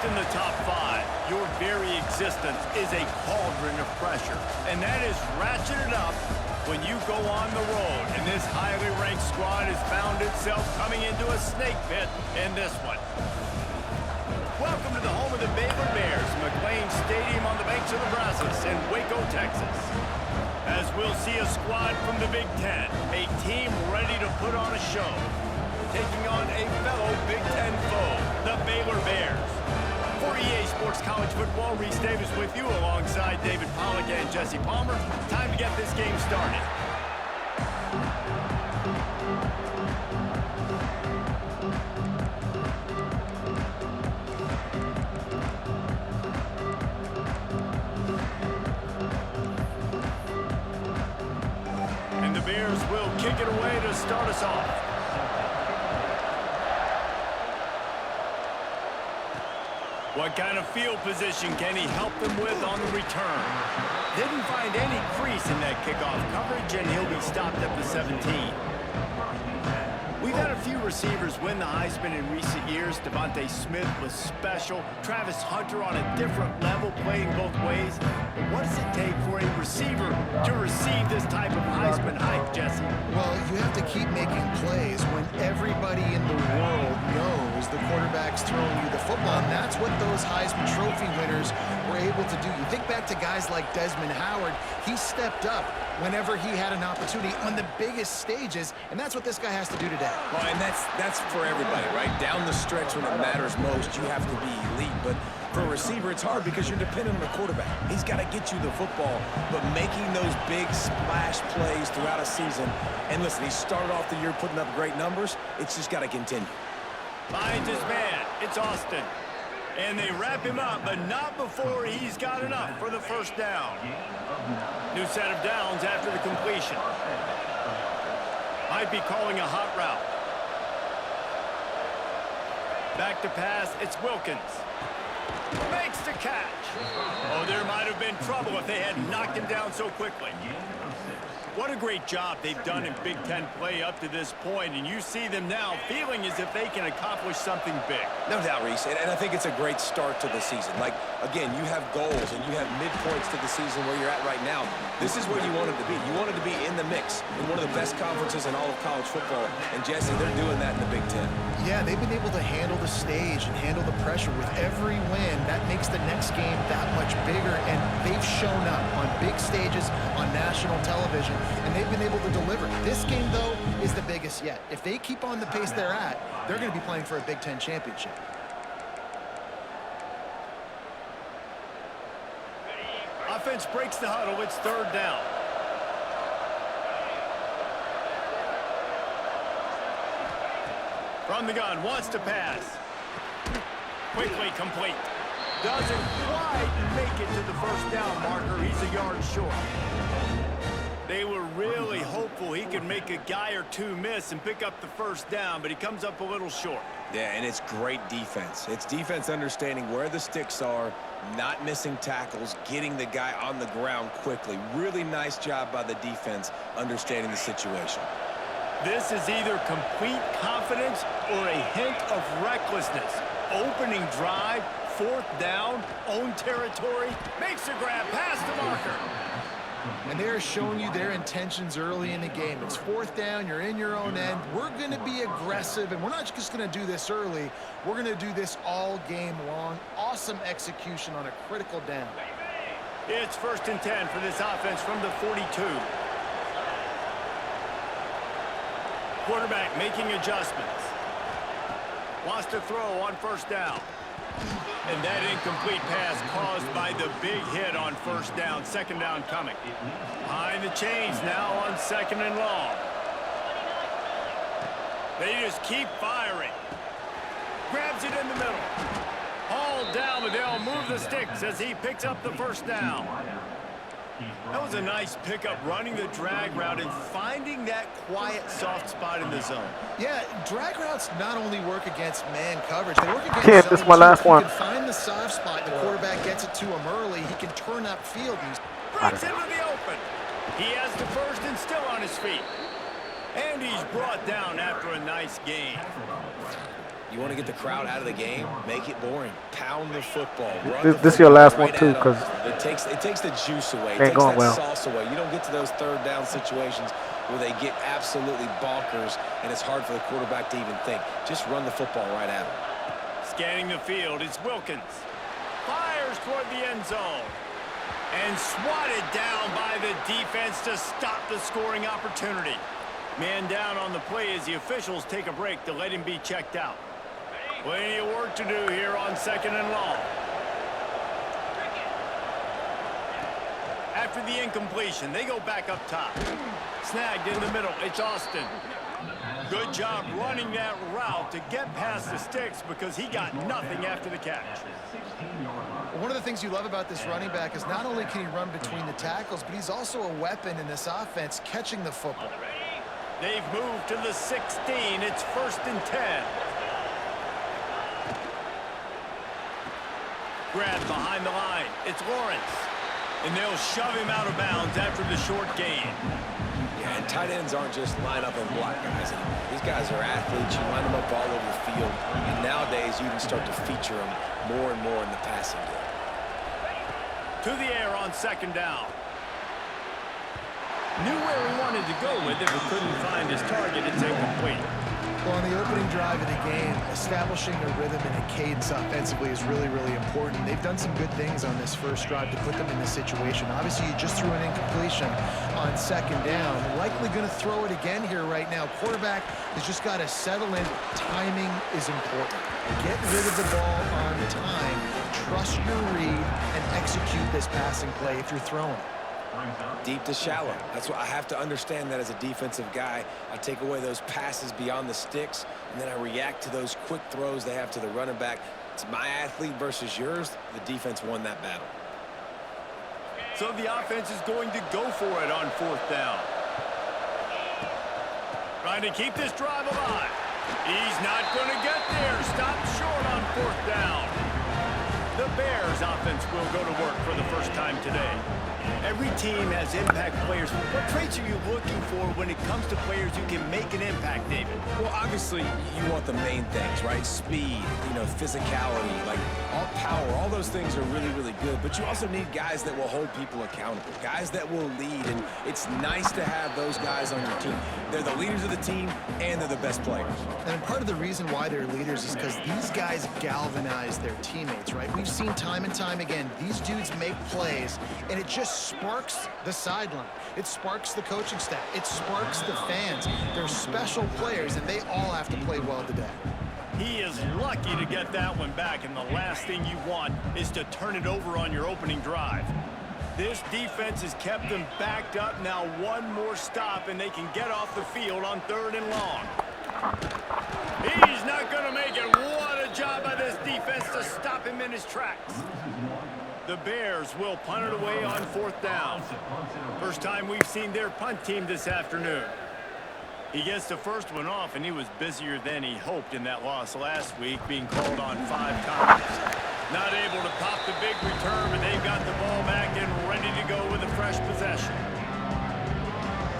in the top 5, your very existence is a cauldron of pressure. And that is ratcheted up when you go on the road. And this highly ranked squad has found itself coming into a snake pit in this one. Welcome to the home of the Baylor Bears, McLean Stadium on the banks of the Brazos in Waco, Texas. As we'll see a squad from the Big Ten, a team ready to put on a show, taking on a fellow Big Ten foe, the Baylor Bears. For EA Sports College Football, Reese Davis with you alongside David Pollack and Jesse Palmer. Time to get this game started. And the Bears will kick it away to start us off. What kind of field position can he help them with on the return? Didn't find any crease in that kickoff coverage, and he'll be stopped at the 17. We've had a few receivers win the Heisman in recent years. Devontae Smith was special. Travis Hunter on a different level, playing both ways. But what does it take for a receiver to receive this type of Heisman hype, Jesse? Well, you have to keep making plays when everybody in the world knows the quarterback's throwing you the football, and that's what those Heisman Trophy winners were able to do. You think back to guys like Desmond Howard. He stepped up whenever he had an opportunity on the biggest stages, and that's what this guy has to do today. Well, and that's for everybody, right? Down the stretch when it matters most, you have to be elite. But for a receiver, it's hard because you're dependent on the quarterback. He's got to get you the football, but making those big splash plays throughout a season. And listen, he started off the year putting up great numbers. It's just got to continue. Finds his man. It's Austin. And they wrap him up, but not before he's got enough for the first down. New set of downs after the completion. Might be calling a hot route. Back to pass, it's Wilkins. Makes the catch. Oh, there might have been trouble if they had knocked him down so quickly. What a great job they've done in Big Ten play up to this point, and you see them now feeling as if they can accomplish something big. No doubt, Reese, and I think it's a great start to the season. Like, again, you have goals and you have midpoints to the season where you're at right now. This is where you wanted to be. You wanted to be in the mix in one of the best conferences in all of college football, and Jesse, they're doing that in the Big Ten. Yeah, they've been able to handle the stage and handle the pressure with every win. That makes the next game that much bigger, and they've shown up on big stages on national television, and they've been able to deliver. This game, though, is the biggest yet. If they keep on the pace they're at, they're going to be playing for a Big Ten championship. Offense breaks the huddle. It's third down. From the gun, wants to pass. Quickly complete. Doesn't quite make it to the first down marker. He's a yard short. They were really hopeful he could make a guy or two miss and pick up the first down, but he comes up a little short. Yeah, and it's great defense. It's defense understanding where the sticks are, not missing tackles, getting the guy on the ground quickly. Really nice job by the defense understanding the situation. This is either complete confidence or a hint of recklessness. Opening drive, fourth down, own territory, makes a grab past the marker. And they're showing you their intentions early in the game. It's fourth down, you're in your own end. We're going to be aggressive, and we're not just going to do this early. We're going to do this all game long. Awesome execution on a critical down. It's 1st and 10 for this offense from the 42. Quarterback making adjustments. Wants to throw on first down. And that incomplete pass caused by the big hit on first down. Second down coming. Behind the chains now on 2nd and long. They just keep firing. Grabs it in the middle. Hauled down, but they'll move the sticks as he picks up the first down. That was a nice pickup, running the drag route and finding that quiet, soft spot in the zone. Yeah, drag routes not only work against man coverage, they work against Kid, this is my last one. He can find the soft spot, the quarterback gets it to him early. He can turn upfield. Breaks into the open. He has the first and still on his feet. And he's brought down after a nice gain. You want to get the crowd out of the game? Make it boring. Pound the football. This is your last one too, because it takes the juice away. It ain't takes going that well. sauce away. You don't get to those third down situations where they get absolutely bonkers and it's hard for the quarterback to even think. Just run the football right at him. Scanning the field, it's Wilkins. Fires toward the end zone. And swatted down by the defense to stop the scoring opportunity. Man down on the play as the officials take a break to let him be checked out. Plenty of work to do here on 2nd and long. After the incompletion, they go back up top. Snagged in the middle, it's Austin. Good job running that route to get past the sticks because he got nothing after the catch. One of the things you love about this running back is not only can he run between the tackles, but he's also a weapon in this offense catching the football. They've moved to the 16. It's 1st and 10. Grab behind the line. It's Lawrence. And they'll shove him out of bounds after the short gain. Yeah, and tight ends aren't just line up and block guys. These guys are athletes. You line them up all over the field. And nowadays, you can start to feature them more and more in the passing game. To the air on 2nd down. Knew where he wanted to go with it, but couldn't find his target. It's incomplete. Well, on the opening drive of the game, establishing a rhythm and a cadence offensively is really, really important. They've done some good things on this first drive to put them in this situation. Obviously, you just threw an incompletion on 2nd down. Likely going to throw it again here right now. Quarterback has just got to settle in. Timing is important. Get rid of the ball on time. Trust your read and execute this passing play if you're throwing. Deep to shallow. That's what I have to understand that as a defensive guy. I take away those passes beyond the sticks, and then I react to those quick throws they have to the running back. It's my athlete versus yours. The defense won that battle. So the offense is going to go for it on 4th down. Trying to keep this drive alive. He's not going to get there. Stopped short on 4th down. The Bears offense will go to work for the first time today. Every team has impact players. What traits are you looking for when it comes to players who can make an impact, David? Well, obviously, you want the main things, right? Speed, physicality, like all power. All those things are really, really good. But you also need guys that will hold people accountable, guys that will lead. And it's nice to have those guys on your team. They're the leaders of the team, and they're the best players. And part of the reason why they're leaders is because these guys galvanize their teammates, right? We've seen time and time again, these dudes make plays, and it just sparks the sideline. It sparks the coaching staff. It sparks the fans. They're special players, and they all have to play well today. He is lucky to get that one back, and the last thing you want is to turn it over on your opening drive. This defense has kept them backed up. Now one more stop, and they can get off the field on 3rd and long. He's not going to make it. What a job by this defense to stop him in his tracks. The Bears will punt it away on 4th down. First time we've seen their punt team this afternoon. He gets the first one off, and he was busier than he hoped in that loss last week, being called on 5 times. Not able to pop the big return, but they've got the ball back and ready to go with a fresh possession.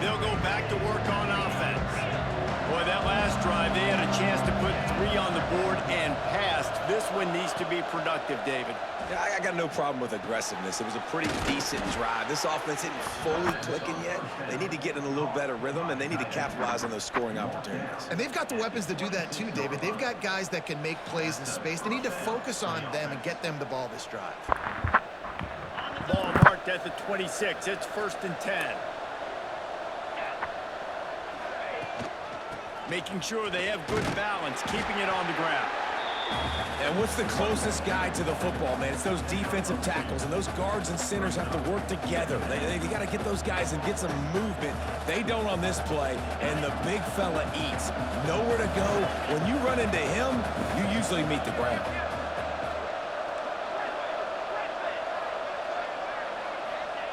They'll go back to work on offense. Boy, that last drive, they had a chance to put 3 on the board and passed. This one needs to be productive, David. Yeah, I got no problem with aggressiveness. It was a pretty decent drive. This offense isn't fully clicking yet. They need to get in a little better rhythm, and they need to capitalize on those scoring opportunities. And they've got the weapons to do that too, David. They've got guys that can make plays in space. They need to focus on them and get them the ball this drive. Ball marked at the 26. It's 1st and 10. Making sure they have good balance, keeping it on the ground. And what's the closest guy to the football, man? It's those defensive tackles, and those guards and centers have to work together. They got to get those guys and get some movement. They don't on this play, and the big fella eats. Nowhere to go. When you run into him, you usually meet the ground.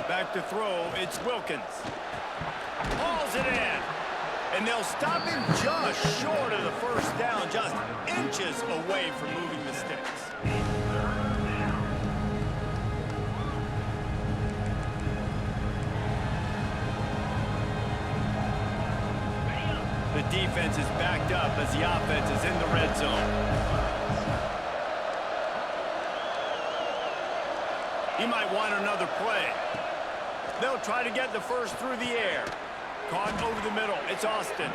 Back to throw, it's Wilkins. Hauls it in. And they'll stop him just short of the first down, just inches away from moving the sticks. The defense is backed up as the offense is in the red zone. He might want another play. They'll try to get the first through the air. Caught over the middle. It's Austin.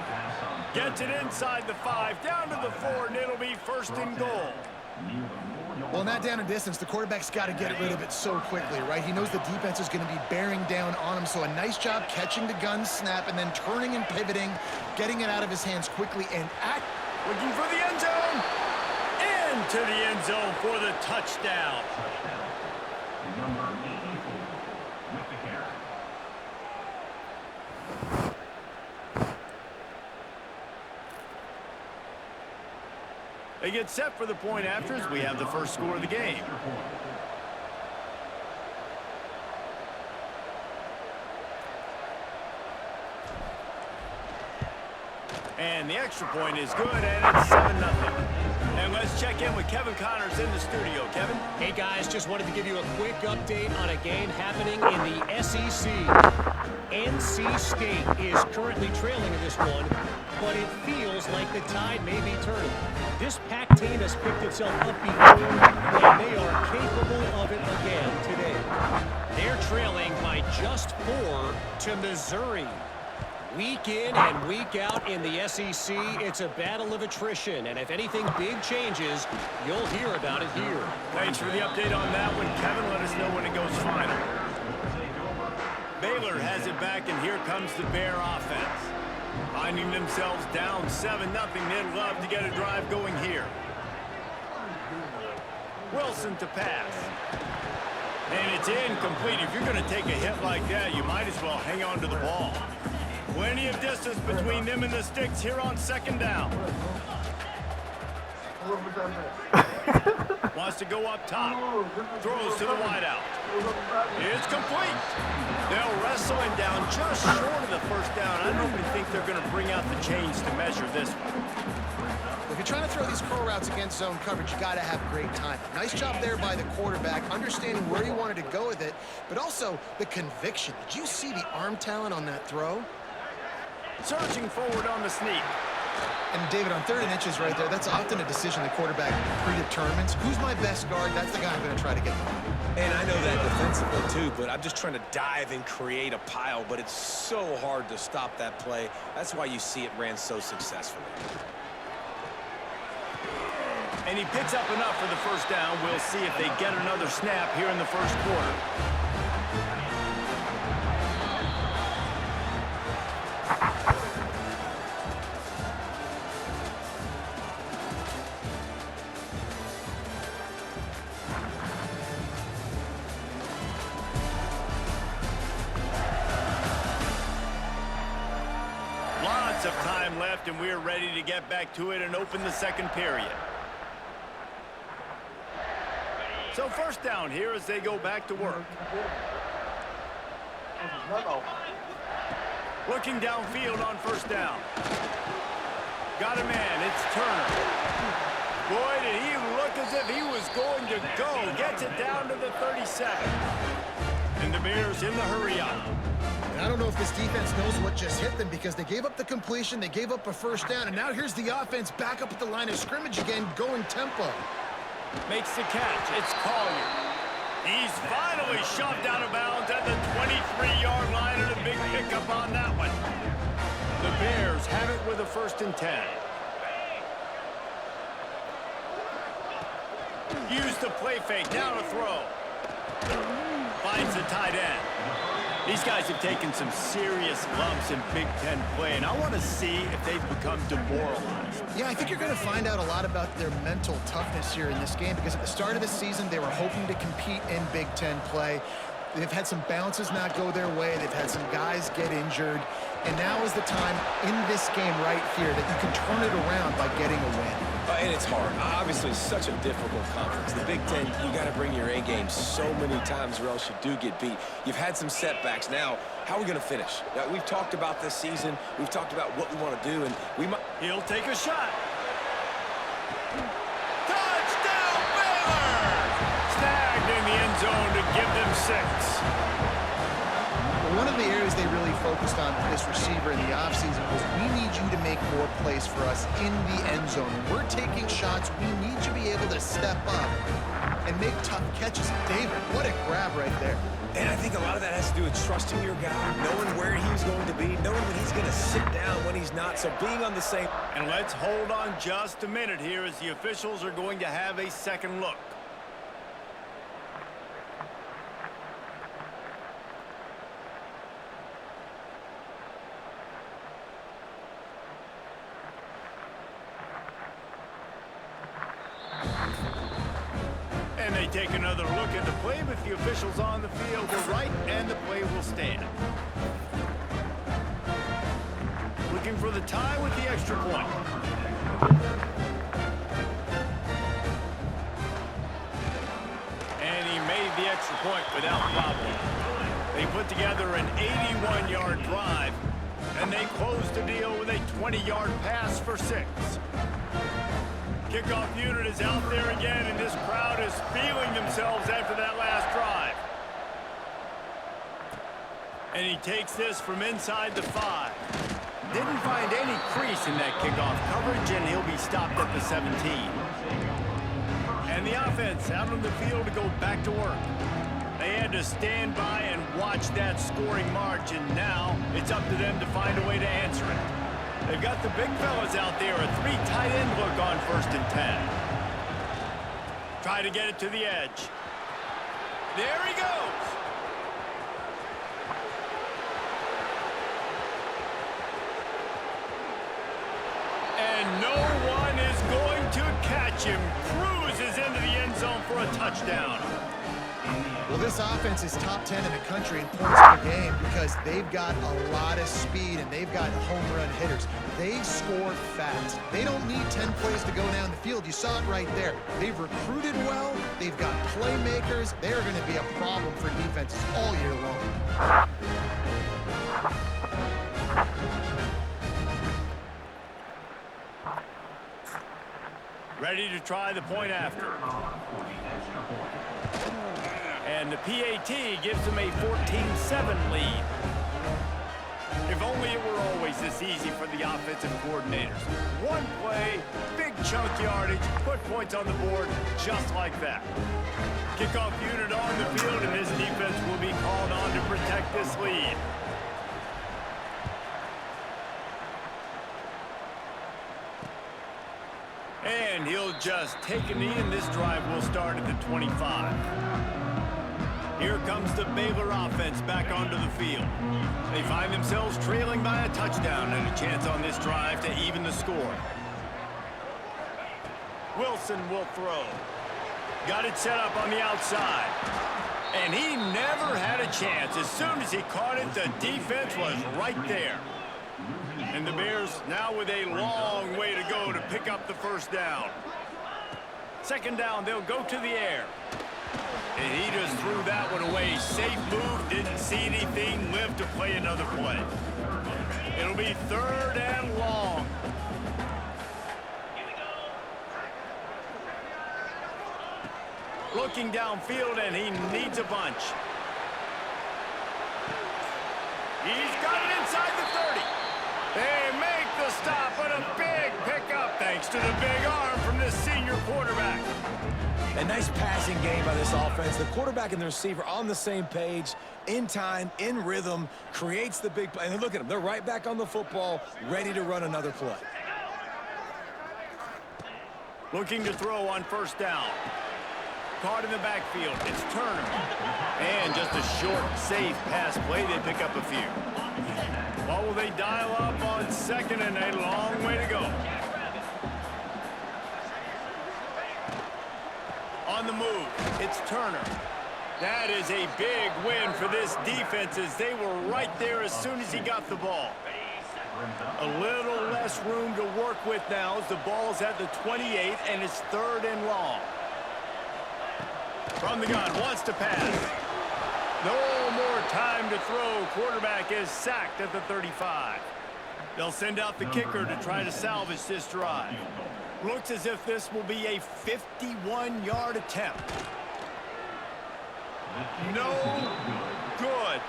Gets it inside the 5, down to the 4, and it'll be first and goal. Well, in that down and distance, the quarterback's got to get rid of it so quickly, right? He knows the defense is going to be bearing down on him, so a nice job catching the gun snap and then turning and pivoting, getting it out of his hands quickly and looking for the end zone. Into the end zone for the touchdown. They get set for the point after as we have the first score of the game. And the extra point is good, and it's 7-0. And let's check in with Kevin Connors in the studio. Kevin? Hey, guys, just wanted to give you a quick update on a game happening in the SEC. NC State is currently trailing in this one, but it feels like the tide may be turning. This Pac team has picked itself up before, and they are capable of it again today. They're trailing by just 4 to Missouri. Week in and week out in the SEC, it's a battle of attrition, and if anything big changes, you'll hear about it here. Thanks for the update on that one, Kevin. Let us know when it goes final. Baylor has it back, and here comes the Bear offense. Finding themselves down 7-0, they'd love to get a drive going here. Wilson to pass. And it's incomplete. If you're going to take a hit like that, you might as well hang on to the ball. Plenty of distance between them and the sticks here on second down. Wants to go up top. Throws to the wideout. It's complete. They'll wrestle him down just short of the first down. I don't really think they're going to bring out the chains to measure this one. If you're trying to throw these curl routes against zone coverage, you got to have great time. Nice job there by the quarterback, understanding where he wanted to go with it, but also the conviction. Did you see the arm talent on that throw? Surging forward on the sneak. And David, on 3rd and inches right there, that's often a decision the quarterback predetermines. Who's my best guard? That's the guy I'm going to try to get behind. And I know that defensively too, but I'm just trying to dive and create a pile, but it's so hard to stop that play. That's why you see it ran so successfully. And he picks up enough for the first down. We'll see if they get another snap here in the first quarter. Lots of time left, and we're ready to get back to it and open the second period. So first down here as they go back to work. Looking downfield on first down. Got a man, it's Turner. Boy, did he look as if he was going to go. Gets it down to the 37. And the Bears in the hurry up. And I don't know if this defense knows what just hit them because they gave up the completion, they gave up a first down, and now here's the offense back up at the line of scrimmage again, going tempo. Makes the catch. It's Collier. He's finally shoved out of bounds at the 23-yard line, and a big pickup on that one. The Bears have it with a 1st and 10. Use the play fake. Now to throw. Finds the tight end. These guys have taken some serious lumps in Big Ten play, and I want to see if they've become demoralized. Yeah, I think you're going to find out a lot about their mental toughness here in this game because at the start of the season, they were hoping to compete in Big Ten play. They've had some bounces not go their way. They've had some guys get injured. And now is the time in this game right here that you can turn it around by getting a win. And it's hard. Obviously, it's such a difficult conference. The Big Ten, you got to bring your A game so many times or else you do get beat. You've had some setbacks. Now, how are we going to finish? We've talked about this season. We've talked about what we want to do, and we might... He'll take a shot. Touchdown, Baylor! Snagged in the end zone to give them 6. One of the areas they really focused on with this receiver in the offseason was we need you to make make more plays for us in the end zone. When we're taking shots, we need to be able to step up and make tough catches. David, what a grab right there. And I think a lot of that has to do with trusting your guy, knowing where he's going to be, knowing when he's going to sit down, when he's not, so being on the same. And let's hold on just a minute here as the officials are going to have a second look. And they take another look at the play with the officials on the field. They're right, and the play will stand. Looking for the tie with the extra point. And he made the extra point without problem. They put together an 81-yard drive, and they close the deal with a 20-yard pass for 6. Kickoff unit is out there again, and this crowd is feeling themselves after that last drive. And he takes this from inside the 5. Didn't find any crease in that kickoff coverage, and he'll be stopped at the 17. And the offense out on the field to go back to work. They had to stand by and watch that scoring margin. Now it's up to them to find a way to answer it. They've got the big fellas out there, a 3 tight end look on 1st and 10. Try to get it to the edge. There he goes. And no one is going to catch him. Cruises into the end zone for a touchdown. Well, this offense is top 10 in the country in points per game because they've got a lot of speed and they've got home run hitters. They score fast. They don't need 10 plays to go down the field. You saw it right there. They've recruited well. They've got playmakers. They're going to be a problem for defenses all year long. Ready to try the point after. And the PAT gives them a 14-7 lead. If only it were always this easy for the offensive coordinators. One play, big chunk yardage, put points on the board just like that. Kickoff unit on the field, and this defense will be called on to protect this lead. And he'll just take a knee, and this drive will start at the 25. Here comes the Baylor offense back onto the field. They find themselves trailing by a touchdown and a chance on this drive to even the score. Wilson will throw. Got it set up on the outside. And he never had a chance. As soon as he caught it, the defense was right there. And the Bears now with a long way to go to pick up the first down. Second down, they'll go to the air. And he just threw that one away. Safe move, didn't see anything, lived to play another play. It'll be 3rd and long. Looking downfield, and he needs a bunch. He's got it inside the 30. They make the stop, but a big pickup thanks to the big arm from this senior quarterback. A nice passing game by this offense. The quarterback and the receiver on the same page, in time, in rhythm, creates the big play. And look at them. They're right back on the football, ready to run another play. Looking to throw on 1st down. Caught in the backfield. It's Turner. And just a short, safe pass play. They pick up a few. What will they dial up on 2nd and a long way to go? On the move, it's Turner. That is a big win for this defense as they were right there as soon as he got the ball. A little less room to work with now as the ball's at the 28 and it's 3rd and long. From the gun, wants to pass. No more time to throw. Quarterback is sacked at the 35. They'll send out the kicker to try to salvage this drive. Looks as if this will be a 51-yard attempt. No good.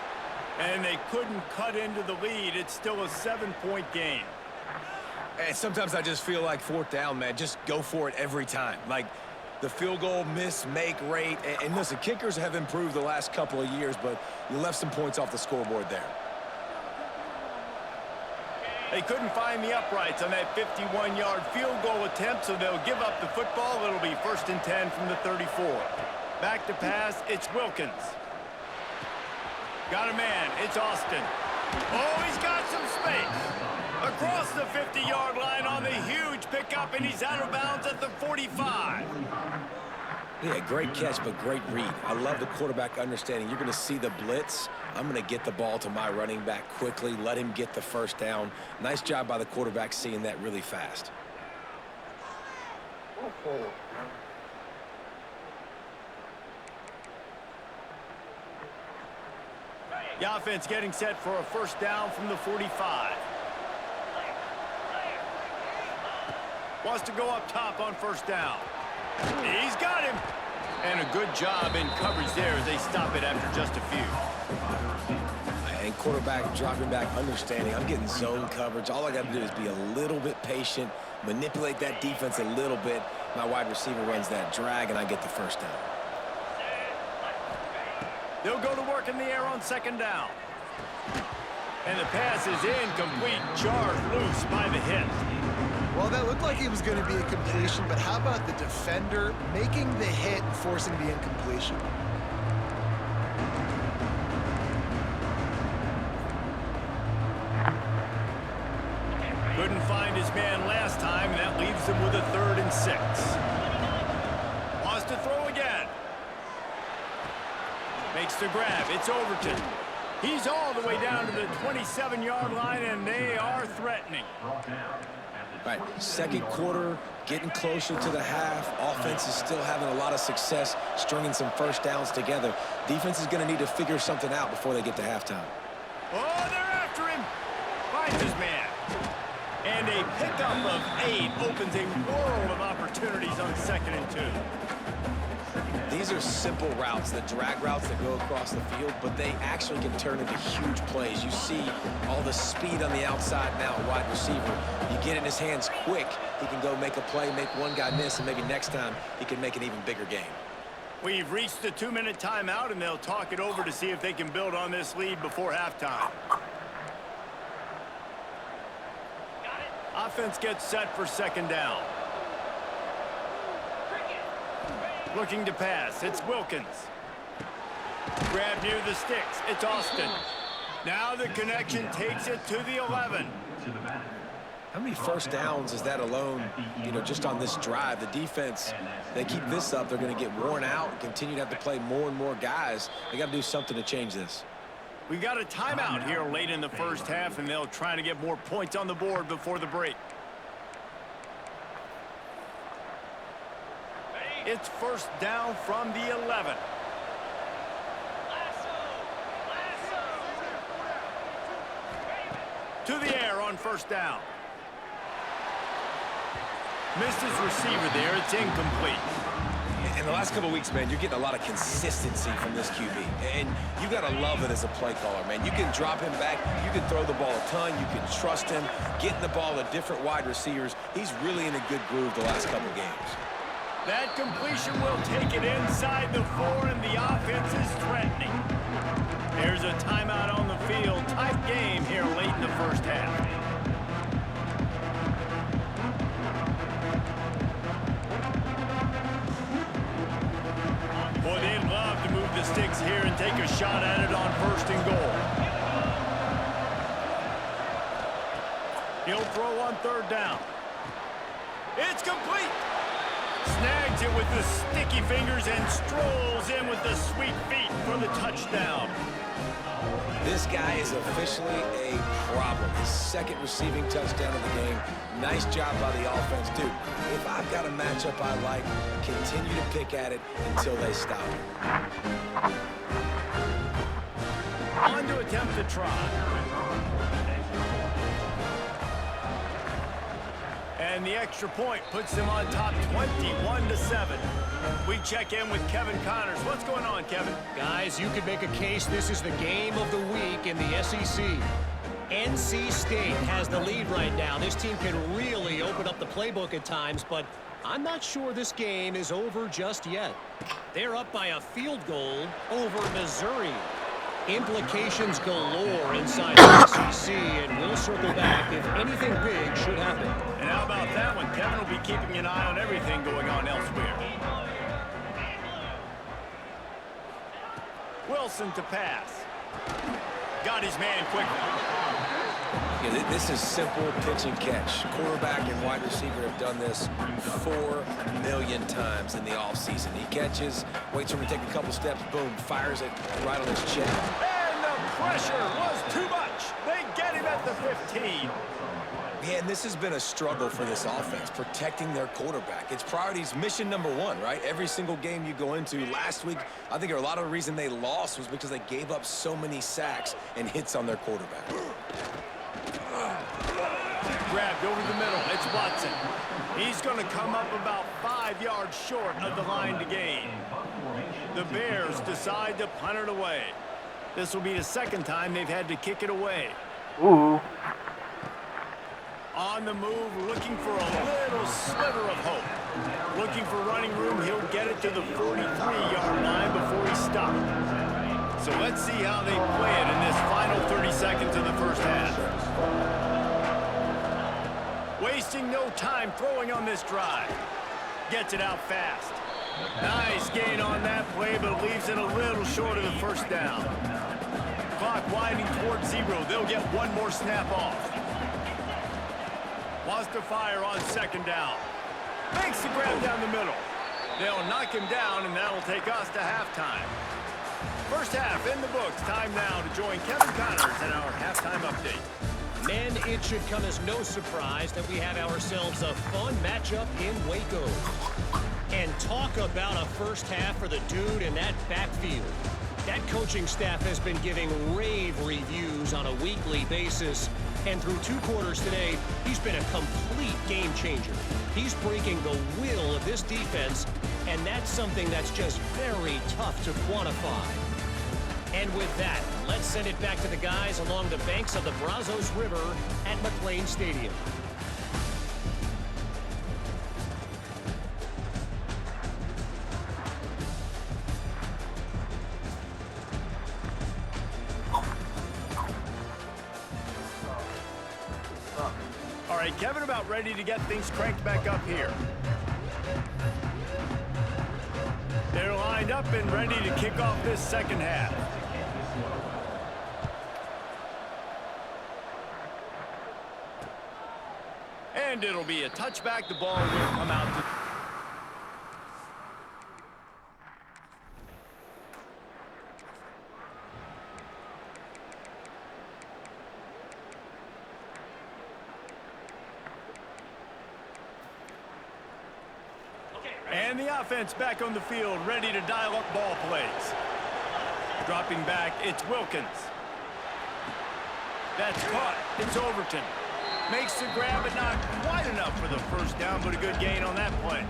And they couldn't cut into the lead. It's still a 7-point game. And sometimes I just feel like fourth down, man, just go for it every time. Like the field goal miss-make rate. And listen, kickers have improved the last couple of years, but you left some points off the scoreboard there. They couldn't find the uprights on that 51-yard field goal attempt, so they'll give up the football. It'll be 1st and 10 from the 34. Back to pass, it's Wilkins. Got a man, it's Austin. Oh, he's got some space. Across the 50-yard line on the huge pickup, and he's out of bounds at the 45. Yeah, great catch, but great read. I love the quarterback understanding. You're going to see the blitz. I'm going to get the ball to my running back quickly, let him get the first down. Nice job by the quarterback seeing that really fast. The offense getting set for a first down from the 45. Wants to go up top on first down. He's got him. And a good job in coverage there as they stop it after just a few. And quarterback dropping back, understanding. I'm getting zone coverage. All I got to do is be a little bit patient, manipulate that defense a little bit. My wide receiver runs that drag, and I get the first down. They'll go to work in the air on second down. And the pass is incomplete, jarred loose by the hit. Well, that looked like it was going to be a completion, but how about the defender making the hit and forcing the incompletion? Couldn't find his man last time, and that leaves him with a 3rd and 6. Wants to throw again. Makes the grab. It's Overton. He's all the way down to the 27-yard line, and they are threatening. Right, second quarter, getting closer to the half. Offense is still having a lot of success stringing some first downs together. Defense is going to need to figure something out before they get to halftime. Oh, they're after him. Finds his man. And a pickup of 8 opens a world of opportunities on 2nd and 2. These are simple routes, the drag routes that go across the field, but they actually can turn into huge plays. You see all the speed on the outside now, wide receiver. You get in his hands quick, he can go make a play, make one guy miss, and maybe next time he can make an even bigger game. We've reached the 2-minute timeout, and they'll talk it over to see if they can build on this lead before halftime. Offense gets set for second down. Looking to pass, it's Wilkins. Grab near the sticks, it's Austin. Now the connection takes it to the 11. How many first downs is that alone, just on this drive? The defense, they keep this up, they're going to get worn out and continue to have to play more and more guys. They got to do something to change this. We've got a timeout here late in the first half, and they'll try to get more points on the board before the break. It's first down from the 11. To the air on first down. Missed his receiver there. It's incomplete. In the last couple of weeks, man, you're getting a lot of consistency from this QB. And you got to love it as a play caller, man. You can drop him back. You can throw the ball a ton. You can trust him. Getting the ball to different wide receivers. He's really in a good groove the last couple of games. That completion will take it inside the 4, and the offense is threatening. There's a timeout on the field. Tight game here late in the first half. Boy, they'd love to move the sticks here and take a shot at it on 1st and goal. He'll throw on 3rd down. It's complete. Snags it with the sticky fingers and strolls in with the sweet feet for the touchdown. This guy is officially a problem. His 2nd receiving touchdown of the game. Nice job by the offense, dude. If I've got a matchup I like, continue to pick at it until they stop it. On to attempt the try. And the extra point puts them on top 21-7. We check in with Kevin Connors. What's going on, Kevin? Guys, you could make a case this is the game of the week in the SEC. NC State has the lead right now. This team can really open up the playbook at times, but I'm not sure this game is over just yet. They're up by a field goal over Missouri. Implications galore inside the SEC, and we'll circle back if anything big should happen. And how about that one? Kevin will be keeping an eye on everything going on elsewhere. Wilson to pass. Got his man quickly. Yeah, this is simple pitch and catch. Quarterback and wide receiver have done this 4 million times in the offseason. He catches, waits for him to take a couple steps, boom, fires it right on his chin. And the pressure was too much. They get him at the 15. Man, this has been a struggle for this offense, protecting their quarterback. It's priorities mission number 1, right? Every single game you go into. Last week, I think a lot of the reason they lost was because they gave up so many sacks and hits on their quarterback. Grabbed over the middle. It's Watson. He's going to come up about 5 yards short of the line to gain. The Bears decide to punt it away. This will be the second time they've had to kick it away. Ooh. On the move, looking for a little sliver of hope. Looking for running room, he'll get it to the 43-yard line before he stops. So let's see how they play it in this final 30 seconds of the first half. Wasting no time throwing on this drive. Gets it out fast. Nice gain on that play, but leaves it a little short of the first down. Clock winding towards 0. They'll get one more snap off. Wants to fire on second down. Makes the grab down the middle. They'll knock him down, and that'll take us to halftime. First half in the books. Time now to join Kevin Connors in our halftime update. Men, it should come as no surprise that we have ourselves a fun matchup in Waco. And talk about a first half for the dude in that backfield. That coaching staff has been giving rave reviews on a weekly basis. And through 2 quarters today, he's been a complete game changer. He's breaking the will of this defense, and that's something that's just very tough to quantify. And with that, let's send it back to the guys along the banks of the Brazos River at McLean Stadium. All right, Kevin about ready to get things cranked back up here. They're lined up and ready to kick off this second half. And it'll be a touchback. The ball will come out to... And the offense back on the field, ready to dial up ball plays. Dropping back, it's Wilkins. That's caught. It's Overton. Makes the grab, but not quite enough for the first down, but a good gain on that play.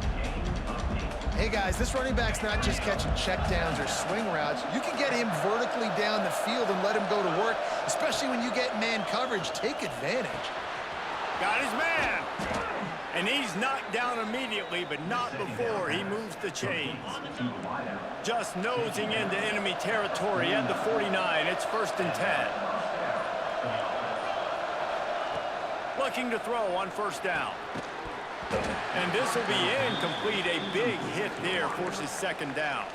Hey guys, this running back's not just catching checkdowns or swing routes. You can get him vertically down the field and let him go to work, especially when you get man coverage. Take advantage. Got his man. And he's knocked down immediately, but not before he moves the chains. Just nosing into enemy territory at the 49. It's 1st and 10. Looking to throw on first down. And this will be incomplete. A big hit there forces second down.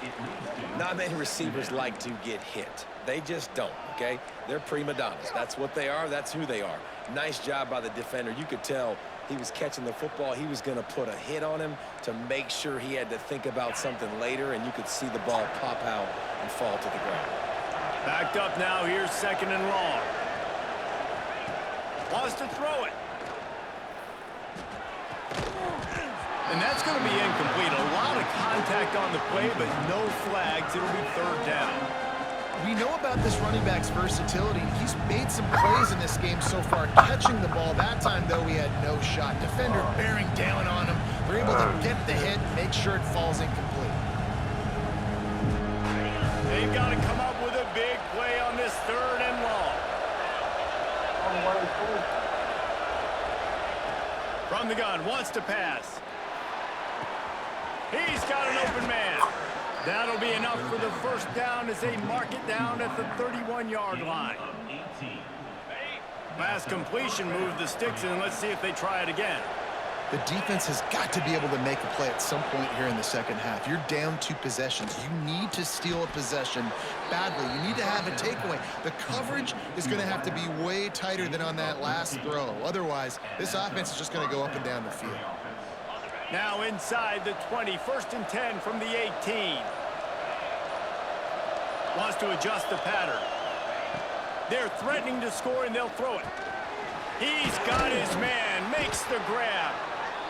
Not many receivers like to get hit. They just don't, okay? They're prima donnas. That's what they are. That's who they are. Nice job by the defender. You could tell he was catching the football. He was going to put a hit on him to make sure he had to think about something later, and you could see the ball pop out and fall to the ground. Backed up now. Here's 2nd and long. Wants to throw it. And that's going to be incomplete. A lot of contact on the play, but no flags. It'll be 3rd down. We know about this running back's versatility. He's made some plays in this game so far, catching the ball. That time, though, he had no shot. Defender bearing down on him. They're able to get the hit, make sure it falls incomplete. They've got to come up with a big play on this 3rd and long. From the gun, wants to pass. He's got an open man. That'll be enough for the first down as they mark it down at the 31-yard line. Last completion moved the sticks in. Let's see if they try it again. The defense has got to be able to make a play at some point here in the second half. You're down 2 possessions. You need to steal a possession badly. You need to have a takeaway. The coverage is going to have to be way tighter than on that last throw. Otherwise, this offense is just going to go up and down the field. Now inside the 20, 1st and 10 from the 18. Wants to adjust the pattern. They're threatening to score, and they'll throw it. He's got his man, makes the grab.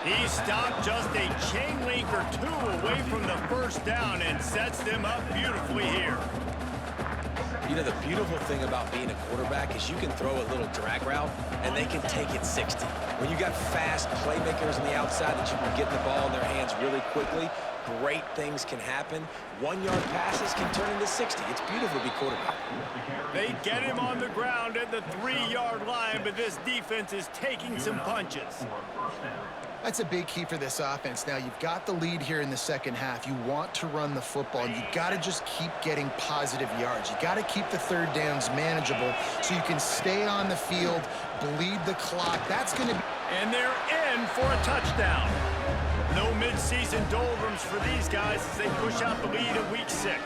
He stopped just a chain link or 2 away from the first down and sets them up beautifully here. You know, the beautiful thing about being a quarterback is you can throw a little drag route, and they can take it 60. When you got fast playmakers on the outside that you can get the ball in their hands really quickly, great things can happen. 1-yard passes can turn into 60. It's beautiful to be quarterback. They get him on the ground at the 3-yard line, but this defense is taking some punches. That's a big key for this offense. Now, you've got the lead here in the second half. You want to run the football. You got to just keep getting positive yards. You got to keep the third downs manageable so you can stay on the field, bleed the clock. That's going to be... And they're in for a touchdown. No midseason doldrums for these guys as they push out the lead in week 6.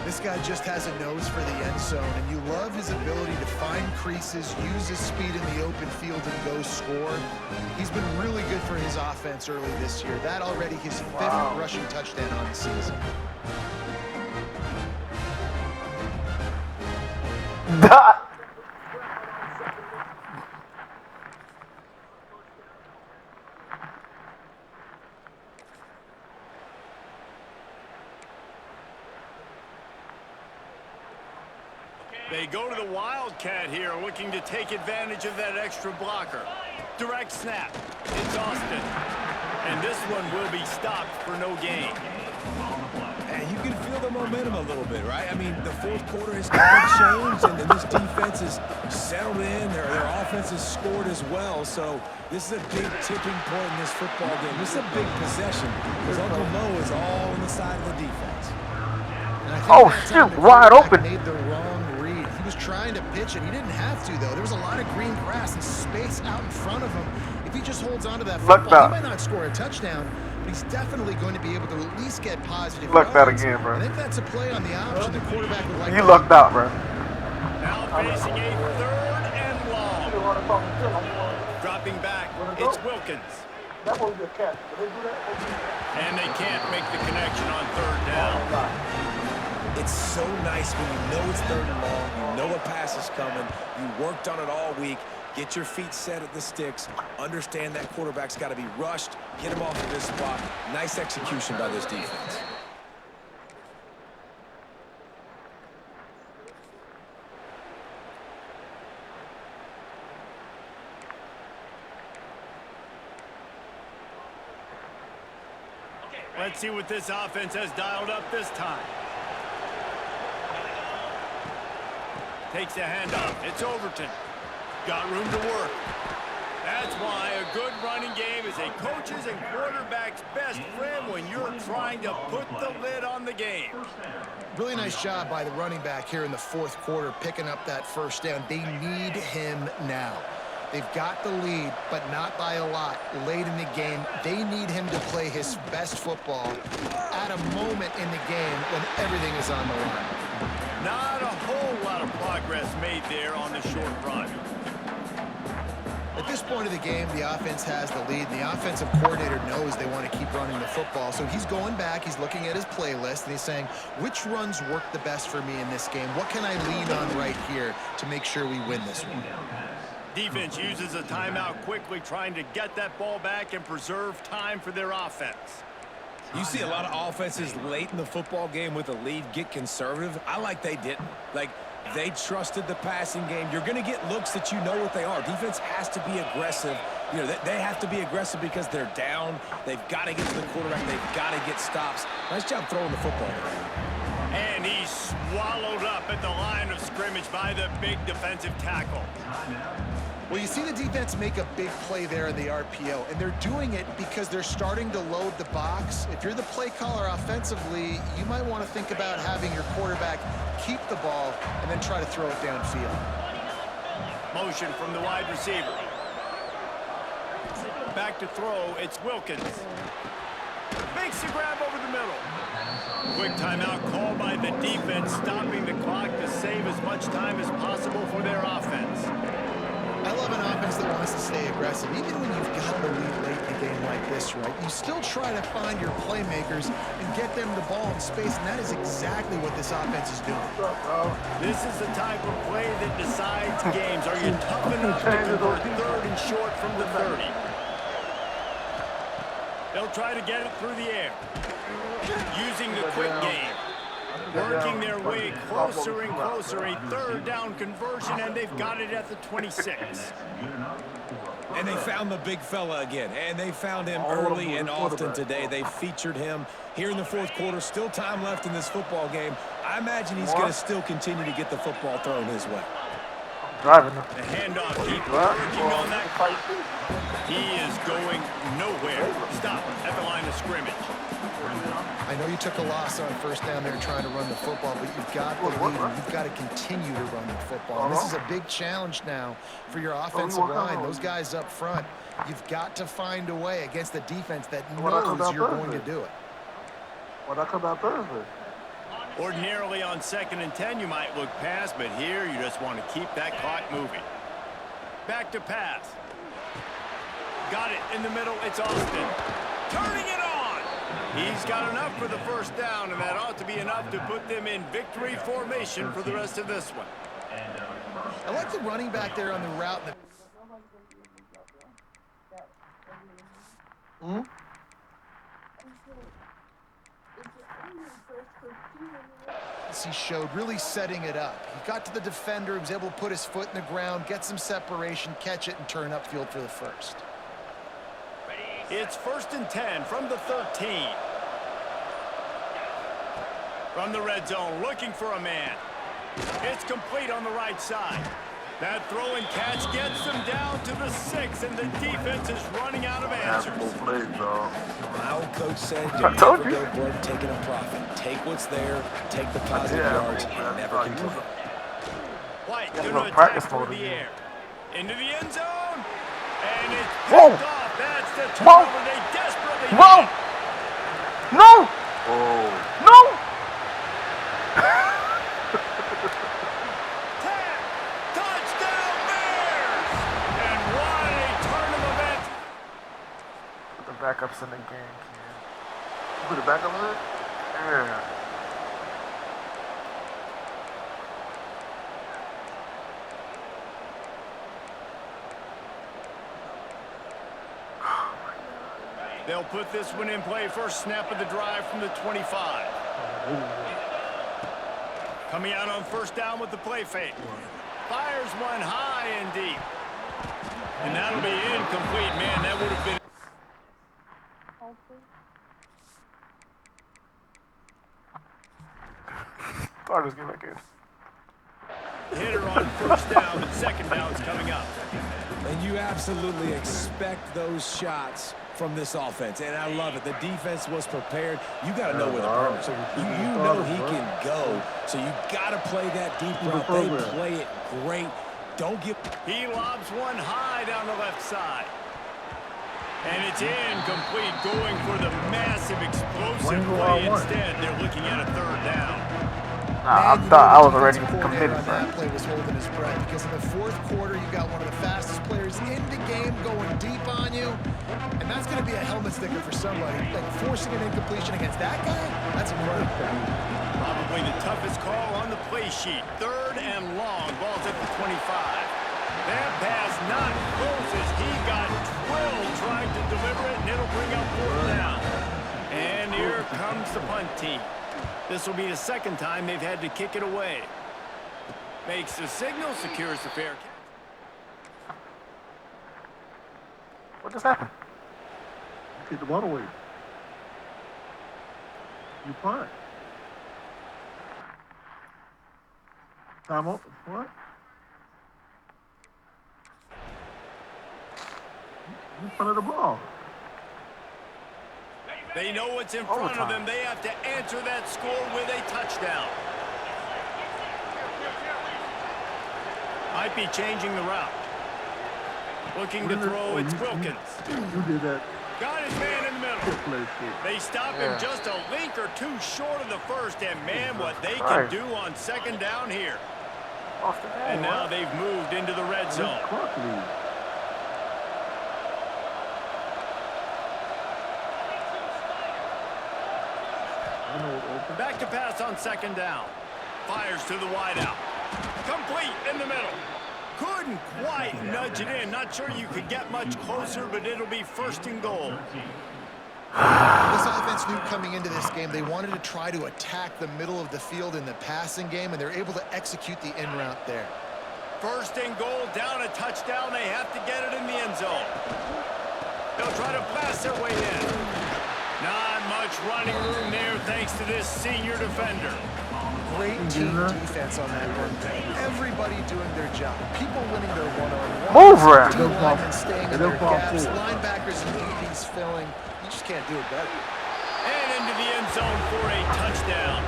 This guy just has a nose for the end zone, and you love his ability to find creases, use his speed in the open field, and go score. He's been really good for his offense early this year. That already his 5th rushing touchdown on the season. They go to the Wildcat here, looking to take advantage of that extra blocker. Direct snap. It's Austin. And this one will be stopped for no gain. And you can feel the momentum a little bit, right? I mean, the 4th quarter has kind of changed, and this defense is settled in. Their offense has scored as well. So this is a big tipping point in this football game. This is a big possession because Uncle Mo is all on the side of the defense. Oh, shoot, wide open. Made the wrong read. He was trying to pitch it. He didn't have to, though. There was a lot of green grass and space out in front of him. If he just holds on to that football, he might not score a touchdown, but he's definitely going to be able to at least get positive yards. Lucked out again, bro. I think that's a play on the option. The quarterback would like. You lucked out, bro. Now facing a 3rd and long. Dropping back, it's Wilkins. And they can't make the connection on 3rd down. It's so nice when you know it's 3rd and long, you know a pass is coming, you worked on it all week, get your feet set at the sticks, understand that quarterback's got to be rushed, get him off of this spot. Nice execution by this defense. Let's see what this offense has dialed up this time. Takes a handoff. It's Overton. Got room to work. That's why a good running game is a coach's and quarterback's best friend when you're trying to put the lid on the game. Really nice job by the running back here in the 4th quarter, picking up that first down. They need him now. They've got the lead, but not by a lot. Late in the game, they need him to play his best football at a moment in the game when everything is on the line. Not a whole lot of progress made there on the short run. At this point of the game, the offense has the lead, and the offensive coordinator knows they want to keep running the football. So he's going back, he's looking at his playlist, and he's saying, which runs work the best for me in this game? What can I lean on right here to make sure we win this one? Defense uses a timeout quickly, trying to get that ball back and preserve time for their offense. You see a lot of offenses late in the football game with a lead get conservative. I like they didn't. Like, they trusted the passing game. You're going to get looks that you know what they are. Defense has to be aggressive. You know, they have to be aggressive because they're down. They've got to get to the quarterback. They've got to get stops. Nice job throwing the football. And he swallowed up at the line of scrimmage by the big defensive tackle. Well, you see the defense make a big play there in the RPO, and they're doing it because they're starting to load the box. If you're the play caller offensively, you might want to think about having your quarterback keep the ball and then try to throw it downfield. Motion from the wide receiver. Back to throw, it's Wilkins. Makes the grab over the middle. Quick timeout called by the defense, stopping the clock to save as much time as possible for their offense. I love an offense that wants to stay aggressive. Even when you've got the lead late in a game like this, right, you still try to find your playmakers and get them the ball in space, and that is exactly what this offense is doing. This is the type of play that decides games. Are you tough enough to convert third and short from the 30? They'll try to get it through the air. Using the quick game. Working their way closer and closer. A third down conversion, and they've got it at the 26. And they found the big fella again, and they found him early and often today. They featured him here in the fourth quarter. Still time left in this football game. I imagine he's going to still continue to get the football thrown his way. Driving. The handoff, keep working on that clock. He is going nowhere. Stop at the line of scrimmage. I know you took a loss on first down there trying to run the football, but you've got the lead, and you've got to continue to run the football. And this is a big challenge now for your offensive line. Those guys up front, you've got to find a way against the defense that knows you're going to do it. When I come out Thursday. Ordinarily on 2nd and 10, you might look past, but here you just want to keep that clock moving. Back to pass. Got it in the middle. It's Austin. Turning it on. He's got enough for the first down, and that ought to be enough to put them in victory formation for the rest of this one. I like the running back there on the route. He showed really setting it up. He got to the defender, he was able to put his foot in the ground, get some separation, catch it, and turn upfield for the first. It's 1st and 10 from the 13. From the red zone, looking for a man. It's complete on the right side. That throw and catch gets them down to the 6, and the defense is running out of answers. My old coach said, I told you. Go broke taking a profit. Take what's there, take the positive yards, and never complain. White Yeah, going no, to practice attack through mode the again. air. Into the end zone. And it's Whoa. picked off. That's the Whoa. turnover they desperately Whoa! need. No! No! Touchdown Bears! And what a turn of events. Put the backups in the game, kid. You put the backups in? Yeah. They'll put this one in play. First snap of the drive from the 25. Coming out on first down with the play fake. Fires one high and deep. And that'll be incomplete. Man, that would have been... I'll just get back in. hitter on first down, and second down's coming up. And you absolutely expect those shots from this offense, and I love it. The defense was prepared. You got to know where the perimeter is. You know he can go, so you got to play that deep route. They play it great. Don't give. He lobs one high down the left side. And it's incomplete, going for the massive explosive play. Instead, they're looking at a third down. I thought I was already committed. That play was holding his breath because in the fourth quarter, you got one of the fastest players in the game going deep on you, and that's going to be a helmet sticker for somebody. Like forcing an incompletion against that guy, that's incredible. Probably the toughest call on the play sheet. Third and long, ball's at the 25. That pass not close as he got drilled trying to deliver it, and it'll bring up fourth down. And here comes the punt team. This will be the second time they've had to kick it away. Makes the signal, secures the fair catch. What just happened? You kick the ball away. You punt. Time up. What? In front of the ball. They know what's in front of them. They have to answer that score with a touchdown. Might be changing the route. Looking to throw, it's Wilkins. You did that. Got his man in the middle. They stop him just a link or two short of the first, and man, what they can do on second down here. And now they've moved into the red zone. Back to pass on second down. Fires to the wideout. Complete in the middle. Couldn't quite nudge it in. Not sure you could get much closer, but it'll be first and goal. This offense knew coming into this game they wanted to try to attack the middle of the field in the passing game, and they're able to execute the in route there. First and goal, down a touchdown. They have to get it in the end zone. They'll try to blast their way in. Not much running room there thanks to this senior defender. Great team defense on that one. Everybody doing their job. People winning their one-on-one. Team linemen staying in their gaps. Linebackers and DBs filling. You just can't do it better. And into the end zone for a touchdown.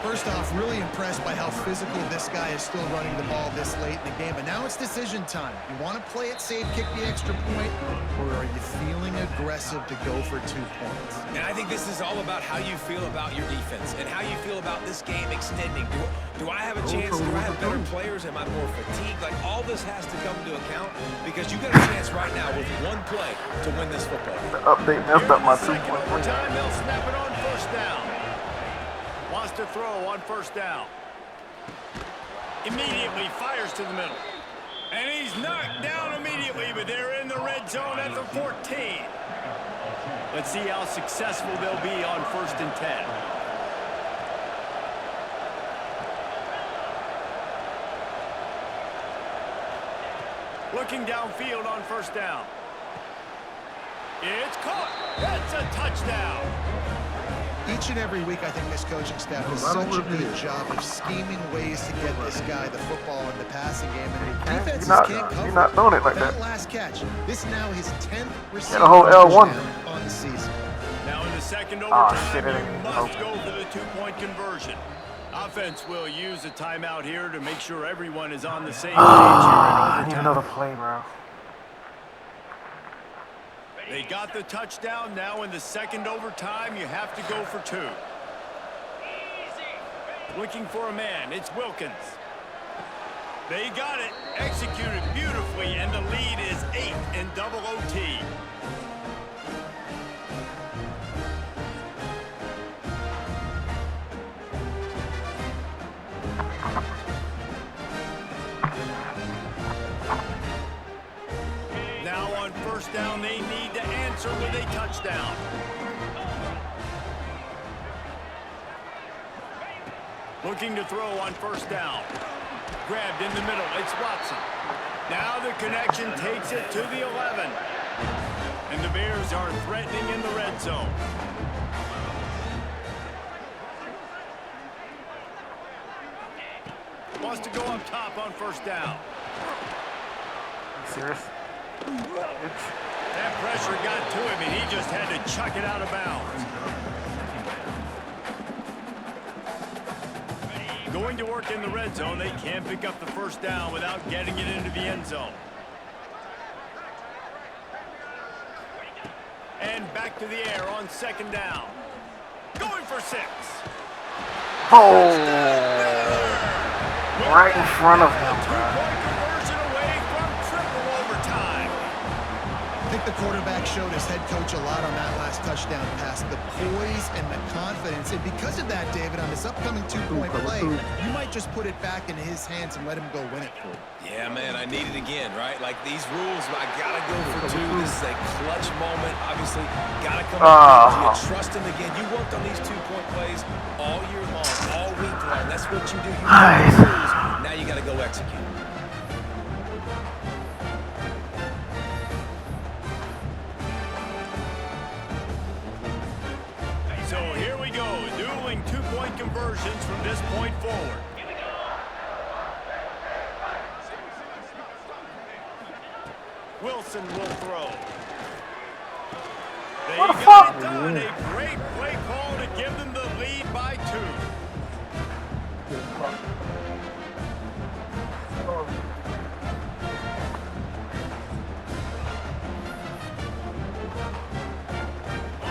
First off, really impressed by how physical this guy is still running the ball this late in the game. But now it's decision time. You want to play it safe, kick the extra point, or are you feeling aggressive to go for 2 points? And I think this is all about how you feel about your defense and how you feel about this game extending. Do I have a chance? Do I have better players? Am I more fatigued? Like, all this has to come into account because you got a chance right now with one play to win this football game. The update messed up my 2 Second overtime, they'll snap it on first down. Wants to throw on first down. Immediately fires to the middle. And he's knocked down immediately, but they're in the red zone at the 14. Let's see how successful they'll be on first and 10. Looking downfield on first down. It's caught. That's a touchdown. Each and every week, I think this coaching staff does such a good job of scheming ways to get this guy the football in the passing game. And defenses can't cover. You're not throwing it like that that. last catch. This now his 10th receiving a whole L1 on the season. Now in the second overtime, shit, you must go for the two-point conversion. Offense will use a timeout here to make sure everyone is on the same page here in I need overtime. another play, bro. They got the touchdown. Now in the second overtime, you have to go for 2. Looking for a man. It's Wilkins. They got it. Executed beautifully, and the lead is 8 in double OT. Now on first down, they need to answer with a touchdown. Looking to throw on first down. Grabbed in the middle. It's Watson. Now the connection takes it to the 11. And the Bears are threatening in the red zone. Wants to go up top on first down. Serious? That pressure got to him, and he just had to chuck it out of bounds. Going to work in the red zone, they can't pick up the first down without getting it into the end zone. And back to the air on second down. Going for 6. Oh, right in front of him, bro. Two-point conversion away from triple overtime. I think the quarterback showed his head coach a lot on that last touchdown pass. The poise and the confidence. And because of that, David, on this upcoming 2-point play, you might just put it back into his hands and let him go win it for you. Yeah, man, I need it again, right? Like, these rules, I got to go for 2. This is a clutch moment. Obviously, got to come up with it. You trust him again. You worked on these 2-point plays all year long, all week long. That's what you do. You know the rules. Now you got to go execute. So here we go, dueling 2-point conversions from this point forward. Wilson will throw. They What the got fuck? it done. A great play call to give them the lead by 2.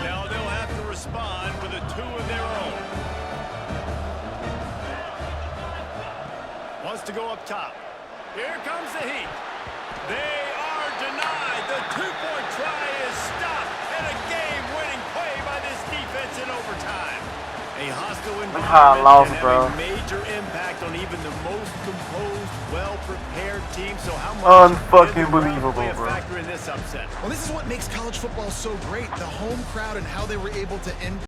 Now they'll have to respond with a 2 of their own. Wants to go up top. Here comes the heat. They are denied. The 2-point try is stopped. And a game-winning play by this defense in overtime. A hostile how I lost, environment can bro. have a major impact on even the most composed, well-prepared team. So how much Unfucking did the crowd believable, play a bro. factor in this upset? Well, this is what makes college football so great. The home crowd and how they were able to end